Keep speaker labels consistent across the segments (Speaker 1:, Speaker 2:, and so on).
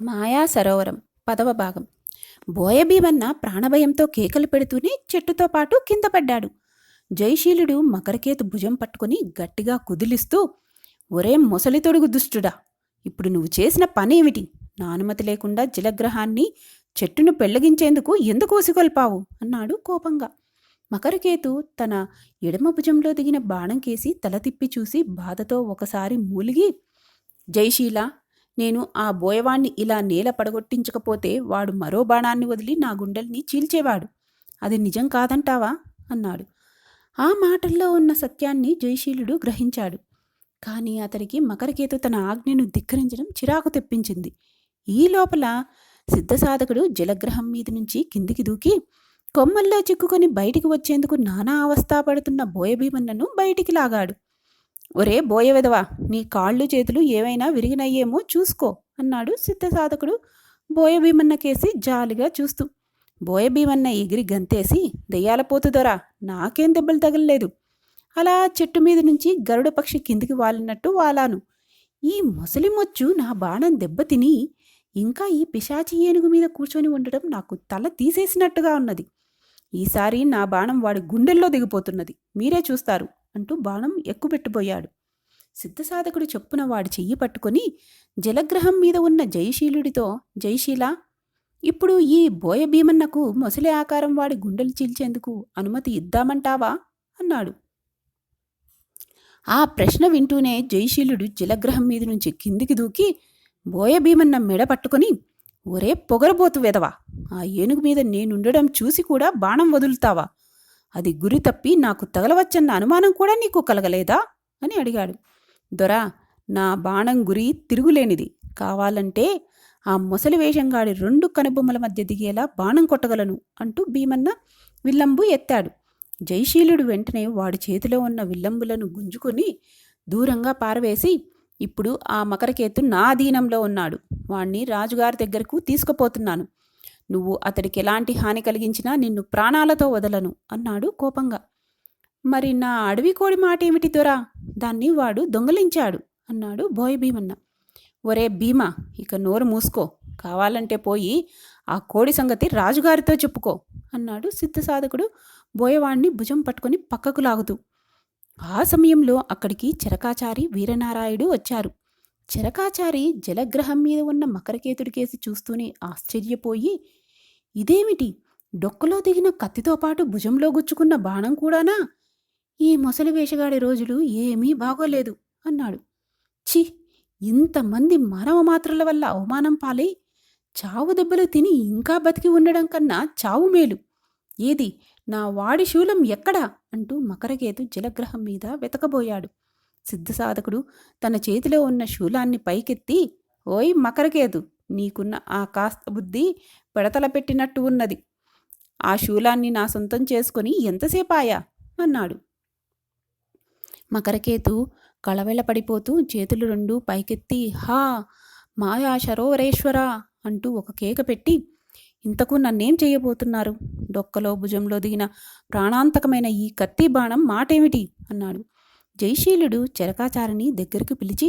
Speaker 1: మాయా సరోవరం 10వ భాగం. బోయభీమన్న ప్రాణభయంతో కేకలు పెడుతూనే చెట్టుతో పాటు కింద పడ్డాడు. జయశీలుడు మకరకేతు భుజం పట్టుకుని గట్టిగా కుదిలిస్తూ, ఒరే మొసలి తొడుగు దుష్టుడా, ఇప్పుడు నువ్వు చేసిన పనేమిటి? నా అనుమతి లేకుండా జలగ్రహాన్ని చెట్టును పెళ్లగించేందుకు ఎందుకు ఉసిగొల్పావు అన్నాడు కోపంగా. మకరకేతు తన ఎడమ భుజంలో దిగిన బాణం కేసి తల తిప్పి చూసి బాధతో ఒకసారి మూలిగి, జయశీల, నేను ఆ బోయవాణ్ణి ఇలా నేల పడగొట్టించకపోతే వాడు మరో బాణాన్ని వదిలి నా గుండెల్ని చీల్చేవాడు. అది నిజం కాదంటావా అన్నాడు. ఆ మాటల్లో ఉన్న సత్యాన్ని జయశీలుడు గ్రహించాడు. కానీ అతనికి మకరకేతు తన ఆజ్ఞను ధిక్కరించడం చిరాకు తెప్పించింది. ఈ లోపల సిద్ధసాధకుడు జలగ్రహం మీద నుంచి కిందికి దూకి కొమ్మల్లో చిక్కుకొని బయటికి వచ్చేందుకు నానా అవస్థా పడుతున్న బోయభీమన్నను బయటికి లాగాడు. ఒరే బోయవెదవా, నీ కాళ్ళు చేతులు ఏవైనా విరిగినయ్యేమో చూసుకో అన్నాడు సిద్ధసాధకుడు బోయభీమన్న కేసి జాలిగా చూస్తూ. బోయభీమన్న ఎగిరి గంతేసి, దెయ్యాలపోతుదొరా, నాకేం దెబ్బలు తగలలేదు. అలా చెట్టు మీద నుంచి గరుడ పక్షి కిందికి వాలినట్టు వాలాను. ఈ మొసలి మొచ్చు నా బాణం దెబ్బతిని ఇంకా ఈ పిశాచి ఏనుగు మీద కూర్చొని ఉండడం నాకు తల తీసేసినట్టుగా ఉన్నది. ఈసారి నా బాణం వాడి గుండెల్లో దిగిపోతున్నది, మీరే చూస్తారు అంటూ బాణం ఎక్కుపెట్టిపోయాడు. సిద్ధసాధకుడు చొప్పున వాడి చెయ్యి పట్టుకొని జలగ్రహం మీద ఉన్న జయశీలుడితో, జయశీల, ఇప్పుడు ఈ బోయభీమన్నకు మొసలి ఆకారం వాడి గుండెలు చీల్చేందుకు అనుమతి ఇద్దామంటావా అన్నాడు. ఆ ప్రశ్న వింటూనే జయశీలుడు జలగ్రహం మీద నుంచి కిందికి దూకి బోయభీమన్న మెడ పట్టుకొని, ఒరే పొగరబోతు వెదవా, ఆ ఏనుగు మీద నేనుండడం చూసి కూడా బాణం వదులుతావా? అది గురి తప్పి నాకు తగలవచ్చన్న అనుమానం కూడా నీకు కలగలేదా అని అడిగాడు. దొరా, నా బాణం గురి తిరుగులేనిది. కావాలంటే ఆ మొసలి వేషంగాడి 2 కనుబొమ్మల మధ్య దిగేలా బాణం కొట్టగలను అంటూ భీమన్న విల్లంబు ఎత్తాడు. జయశీలుడు వెంటనే వాడి చేతిలో ఉన్న విల్లంబులను గుంజుకొని దూరంగా పారవేసి, ఇప్పుడు ఆ మకరకేతు నా అధీనంలో ఉన్నాడు. వాణ్ణి రాజుగారి దగ్గరకు తీసుకుపోతున్నాను. నువ్వు అతడికి ఎలాంటి హాని కలిగించినా నిన్ను ప్రాణాలతో వదలను అన్నాడు కోపంగా. మరి నా అడవి కోడి మాట ఏమిటి దొరా? దాన్ని వాడు దొంగలించాడు అన్నాడు బోయభీమన్న. ఒరే భీమా, ఇక నోరు మూసుకో. కావాలంటే పోయి ఆ కోడి సంగతి రాజుగారితో చెప్పుకో అన్నాడు సిద్ధసాధకుడు బోయవాణ్ణి భుజం పట్టుకొని పక్కకు లాగుతూ. ఆ సమయంలో అక్కడికి చెరకాచారి వీరనారాయుడు వచ్చారు. చెరకాచారి జలగ్రహం మీద ఉన్న మకరకేతుడి కేసి చూస్తూనే ఆశ్చర్యపోయి, ఇదేమిటి, డొక్కలో దిగిన కత్తితో పాటు భుజంలో గుచ్చుకున్న బాణం కూడానా? ఈ మొసలి వేషగాడి రోజులు ఏమీ బాగోలేదు అన్నాడు. ఛీ, ఇంతమంది మానవ మాత్రల వల్ల అవమానం పాలై చావు దెబ్బలు తిని ఇంకా బతికి ఉండడం కన్నా చావు మేలు. ఏది, నా వాడి శూలం ఎక్కడా అంటూ మకరకేతు జలగ్రహం మీద వెతకబోయాడు. సిద్ధసాధకుడు తన చేతిలో ఉన్న శూలాన్ని పైకెత్తి, ఓయ్ మకరకేతు, నీకున్న ఆ కాస్త బుద్ధి పెడతల పెట్టినట్టు ఉన్నది. ఆ శూలాన్ని నా సొంతం చేసుకొని ఎంతసేపాయా అన్నాడు. మకరకేతు కళవెళ్ళపడిపోతూ చేతులు 2 పైకెత్తి, హా మాయా సరోవరేశ్వరా అంటూ ఒక కేక పెట్టి, ఇంతకు నన్నేం చేయబోతున్నారు? డొక్కలో భుజంలో దిగిన ప్రాణాంతకమైన ఈ కత్తి బాణం మాటేమిటి అన్నాడు. జయశీలుడు చెరకాచారిని దగ్గరికి పిలిచి,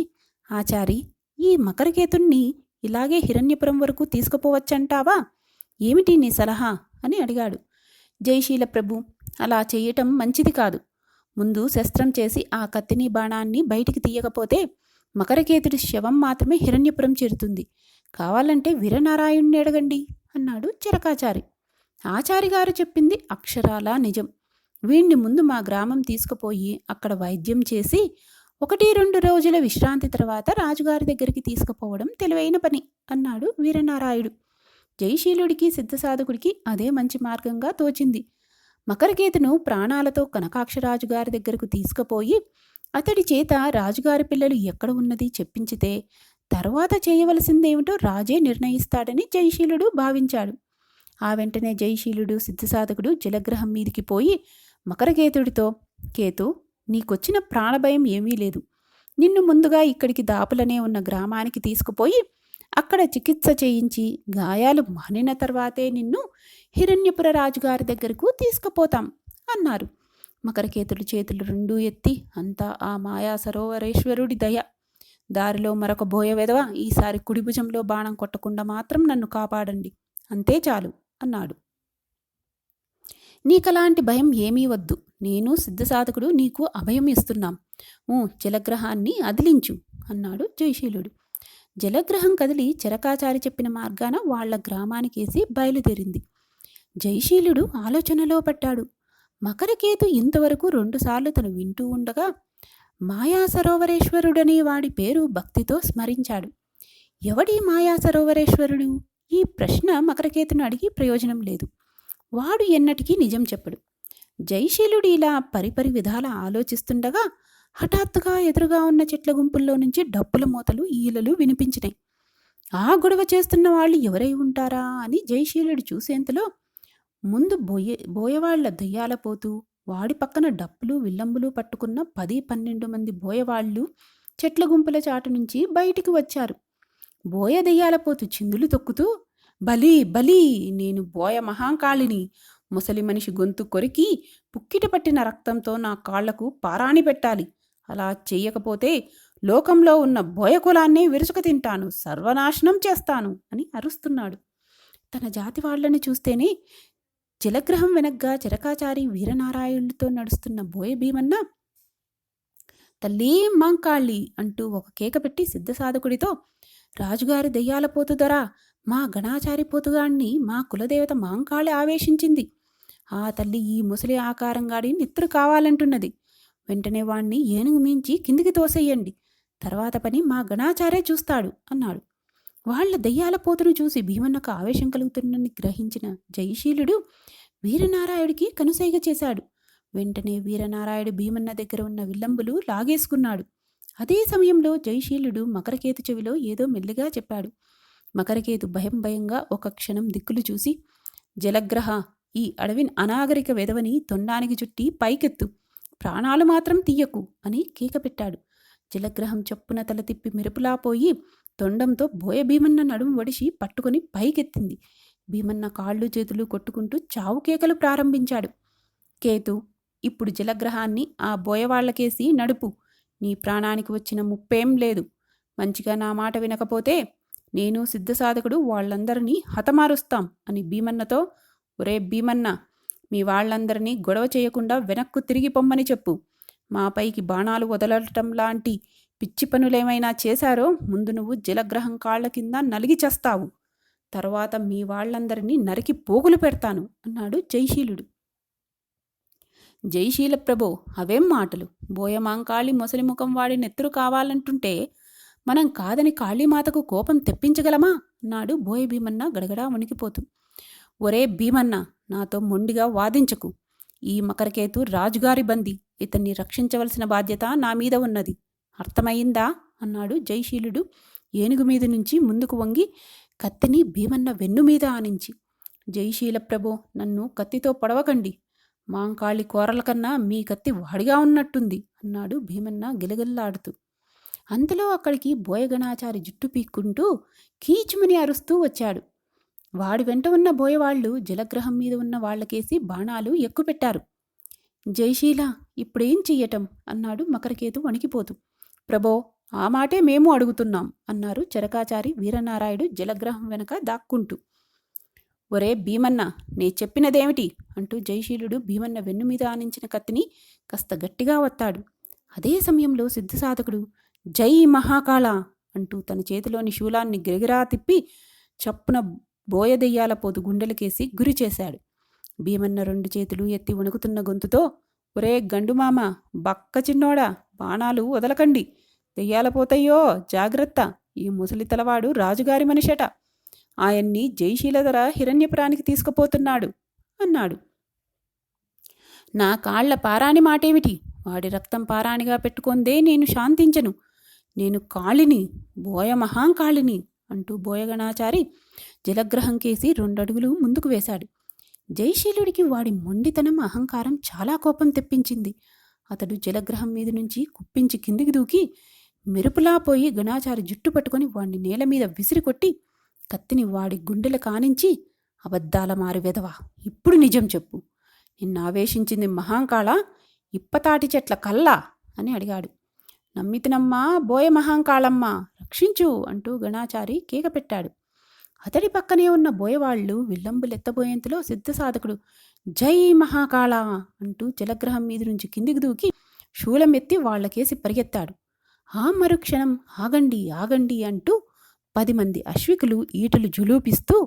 Speaker 1: ఆచారి, ఈ మకరకేతుణ్ణి ఇలాగే హిరణ్యపురం వరకు తీసుకుపోవచ్చంటావా? ఏమిటి నీ సలహా అని అడిగాడు. జయశీల ప్రభు, అలా చేయటం మంచిది కాదు. ముందు శస్త్రం చేసి ఆ కత్తిని బాణాన్ని బయటికి తీయకపోతే మకరకేతుడి శవం మాత్రమే హిరణ్యపురం చేరుతుంది. కావాలంటే వీరనారాయణ్ణి అడగండి అన్నాడు చెరకాచారి. ఆచారిగారు చెప్పింది అక్షరాలా నిజం. వీణ్ణి ముందు మా గ్రామం తీసుకుపోయి అక్కడ వైద్యం చేసి 1-2 రోజుల విశ్రాంతి తర్వాత రాజుగారి దగ్గరికి తీసుకుపోవడం తెలివైన పని అన్నాడు వీరనారాయుడు. జయశీలుడికి సిద్ధసాధకుడికి అదే మంచి మార్గంగా తోచింది. మకరకేతును ప్రాణాలతో కనకాక్షరాజుగారి దగ్గరకు తీసుకుపోయి అతడి చేత రాజుగారి పిల్లలు ఎక్కడ ఉన్నది చెప్పించితే తరువాత చేయవలసిందేమిటో రాజే నిర్ణయిస్తాడని జయశీలుడు భావించాడు. ఆ వెంటనే జయశీలుడు సిద్ధసాధకుడు జలగ్రహం మీదికి పోయి మకరకేతుడితో, కేతు, నీకొచ్చిన ప్రాణభయం ఏమీ లేదు. నిన్ను ముందుగా ఇక్కడికి దాపులనే ఉన్న గ్రామానికి తీసుకుపోయి అక్కడ చికిత్స చేయించి గాయాలు మానిన తర్వాతే నిన్ను హిరణ్యపుర రాజుగారి దగ్గరకు తీసుకుపోతాం అన్నారు. మకరకేతుడి చేతులు 2 ఎత్తి, అంతా ఆ మాయా సరోవరేశ్వరుడి దయ. దారిలో మరొక బోయ వెధవ ఈసారి కుడి భుజంలో బాణం కొట్టకుండా మాత్రం నన్ను కాపాడండి, అంతే చాలు అన్నాడు. నీకలాంటి భయం ఏమీ వద్దు, నేను సిద్ధసాధకుడు నీకు అభయం ఇస్తున్నాం. జలగ్రహాన్ని అదిలించు అన్నాడు జయశీలుడు. జలగ్రహం కదిలి చరకాచారి చెప్పిన మార్గాన వాళ్ల గ్రామానికేసి బయలుదేరింది. జయశీలుడు ఆలోచనలో పడ్డాడు. మకరకేతు ఇంతవరకు 2 సార్లు తను వింటూ ఉండగా మాయాసరోవరేశ్వరుడనే వాడి పేరు భక్తితో స్మరించాడు. ఎవడి మాయాసరోవరేశ్వరుడు? ఈ ప్రశ్న మకరకేతును అడిగి ప్రయోజనం లేదు. వాడు ఎన్నటికీ నిజం చెప్పడు. జయశీలుడు ఇలా పరిపరి విధాల ఆలోచిస్తుండగా హఠాత్తుగా ఎదురుగా ఉన్న చెట్ల గుంపుల్లో నుంచి డప్పుల మూతలు ఈలలు వినిపించినాయి. ఆ గొడవ చేస్తున్న వాళ్ళు ఎవరై ఉంటారా అని జయశీలుడు చూసేంతలో ముందు బోయవాళ్ల దయ్యాలపోతూ వాడి పక్కన డప్పులు విల్లంబులు పట్టుకున్న 10-12 మంది బోయవాళ్లు చెట్ల గుంపుల చాటు నుంచి బయటికి వచ్చారు. బోయ దయ్యాలపోతూ చిందులు తొక్కుతూ, బలి బలి, నేను బోయ మహాకాళిని, ముసలి మనిషి గొంతు కొరికి పుక్కిట పట్టిన రక్తంతో నా కాళ్లకు పారాణి పెట్టాలి, అలా చెయ్యకపోతే లోకంలో ఉన్న బోయ కులాన్నే విరుచుక తింటాను, సర్వనాశనం చేస్తాను అని అరుస్తున్నాడు. తన జాతి వాళ్లను చూస్తేనే జలగ్రహం వెనగ్గా చరకాచారి వీరనారాయణులతో నడుస్తున్న బోయ భీమన్న తల్లీ మాంకాళి అంటూ ఒక కేక పెట్టి సిద్ధసాధకుడితో, రాజుగారి దెయ్యాల పోతుదరా, మా గణాచారి పోతుగాణ్ణి మా కులదేవత మాంకాళి ఆవేశించింది. ఆ తల్లి ఈ ముసలి ఆకారంగాడి నిత్తురు కావాలంటున్నది. వెంటనే వాణ్ణి ఏనుగు మించి కిందికి తోసేయండి, తర్వాత పని మా గణాచారే చూస్తాడు అన్నాడు. వాళ్ల దెయ్యాల పోతును చూసి భీమన్నకు ఆవేశం కలుగుతుందని గ్రహించిన జయశీలుడు వీరనారాయుడికి కనుసైగ చేశాడు. వెంటనే వీరనారాయుడు భీమన్న దగ్గర ఉన్న విల్లంబులు లాగేసుకున్నాడు. అదే సమయంలో జయశీలుడు మకరకేతు చెవిలో ఏదో మెల్లిగా చెప్పాడు. మకరకేతు భయంగా ఒక క్షణం దిక్కులు చూసి, జలగ్రహ, ఈ అడవిని అనాగరిక వెధవని తొండానికి చుట్టి పైకెత్తు, ప్రాణాలు మాత్రం తీయకు అని కేక పెట్టాడు. జలగ్రహం చొప్పున తల తిప్పి మెరుపులా పోయి తొండంతో బోయ భీమన్న నడుము వడిసి పట్టుకుని పైకెత్తింది. భీమన్న కాళ్ళు చేతులు కొట్టుకుంటూ చావు కేకలు ప్రారంభించాడు. కేతు, ఇప్పుడు జలగ్రహాన్ని ఆ బోయవాళ్లకేసి నడుపు, నీ ప్రాణానికి వచ్చిన ముప్పేం లేదు. మంచిగా నా మాట వినకపోతే నేను సిద్ధసాధకుడు వాళ్ళందరినీ హతమారుస్తాం అని భీమన్నతో, ఒరే భీమన్న, మీ వాళ్ళందరినీ గొడవ చేయకుండా వెనక్కు తిరిగి పొమ్మని చెప్పు. మా పైకి బాణాలు వదలటం లాంటి పిచ్చి పనులేమైనా చేశారో ముందు నువ్వు జలగ్రహం కాళ్ల కింద నలిగి చేస్తావు, తర్వాత మీ వాళ్ళందరినీ నరికి పోగులు పెడతాను అన్నాడు జయశీలుడు. జయశీల ప్రభో, అవేం మాటలు? బోయమాంకాళి ముసలిముఖం వాడి నెత్తురు కావాలంటుంటే మనం కాదని కాళీమాతకు కోపం తెప్పించగలమా అన్నాడు బోయ భీమన్న గడగడా వణికిపోతూ. ఒరే భీమన్న, నాతో మొండిగా వాదించకు. ఈ మకరకేతు రాజుగారి బందీ, ఇతన్ని రక్షించవలసిన బాధ్యత నా మీద ఉన్నది, అర్థమయ్యిందా అన్నాడు జయశీలుడు ఏనుగు మీద నుంచి ముందుకు వంగి కత్తిని భీమన్న వెన్ను మీద ఆనించి. జయశీల ప్రభో, నన్ను కత్తితో పొడవకండి, మాంకాళి కోరల కన్నా మీ కత్తి వాడిగా ఉన్నట్టుంది అన్నాడు భీమన్న గిలగిల్లాడుతూ. అంతలో అక్కడికి బోయగణాచారి జుట్టు పీక్కుంటూ కీచుమని అరుస్తూ వచ్చాడు. వాడి వెంట ఉన్న బోయవాళ్లు జలగ్రహం మీద ఉన్న వాళ్లకేసి బాణాలు ఎక్కుపెట్టారు. జయశీల, ఇప్పుడేం చెయ్యటం అన్నాడు మకరకేతు వణికిపోతూ. ప్రభో, ఆ మాటే మేము అడుగుతున్నాం అన్నారు చరకాచారి వీరనారాయుడు జలగ్రహం వెనక దాక్కుంటూ. ఒరే భీమన్న, నే చెప్పినదేమిటి అంటూ జయశీలుడు భీమన్న వెన్ను మీద ఆనించిన కత్తిని కాస్త గట్టిగా వత్తాడు. అదే సమయంలో సిద్ధసాధకుడు జై మహాకాళ అంటూ తన చేతిలోని శూలాన్ని గిరగిరా తిప్పి చప్పున బోయదెయ్యాల పోతు గుండెలకేసి గురి చేశాడు. భీమన్న 2 చేతులు ఎత్తి వణుకుతున్న గొంతుతో, ఒరే గండుమామ, బక్క చిన్నోడా, బాణాలు వదలకండి, దెయ్యాలపోతయ్యో, జాగ్రత్త, ఈ ముసలి తలవాడు రాజుగారి మనిషట, ఆయన్ని జయశీలధర హిరణ్యపురానికి తీసుకుపోతున్నాడు అన్నాడు. నా కాళ్ల పారాణి మాటేమిటి? వాడి రక్తం పారాణిగా పెట్టుకొందే నేను శాంతించను. నేను కాళిని, బోయ మహాంకాళిని అంటూ బోయగణాచారి జలగ్రహం కేసి 2 అడుగులు ముందుకు వేశాడు. జయశీలుడికి వాడి మొండితనం, అహంకారం చాలా కోపం తెప్పించింది. అతడు జలగ్రహం మీద నుంచి కుప్పించి కిందికి దూకి మెరుపులా పోయి గణాచారి జుట్టు పట్టుకొని వాడిని నేల మీద విసిరికొట్టి కత్తిని వాడి గుండెల కానించి, అబద్ధాల మారి వెధవా, ఇప్పుడు నిజం చెప్పు, నిన్ను ఆవేశించింది మహాంకాళ, ఇప్పతాటి చెట్ల కల్లా అని అడిగాడు. నమ్మితినమ్మా బోయ మహాంకాళమ్మ రక్షించు అంటూ గణాచారి కేక పెట్టాడు. అతడి పక్కనే ఉన్న బోయవాళ్లు విల్లంబులెత్తబోయేంతలో సిద్ధసాధకుడు జై మహాకాళ అంటూ జలగ్రహం మీద నుంచి కిందికి దూకి శూలమెత్తి వాళ్లకేసి పరిగెత్తాడు. ఆ మరుక్షణం ఆగండి ఆగండి అంటూ 10 మంది అశ్వికులు ఈటలు జులూపిస్తూ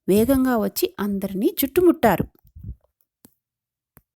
Speaker 1: వేగంగా వచ్చి అందరినీ చుట్టుముట్టారు.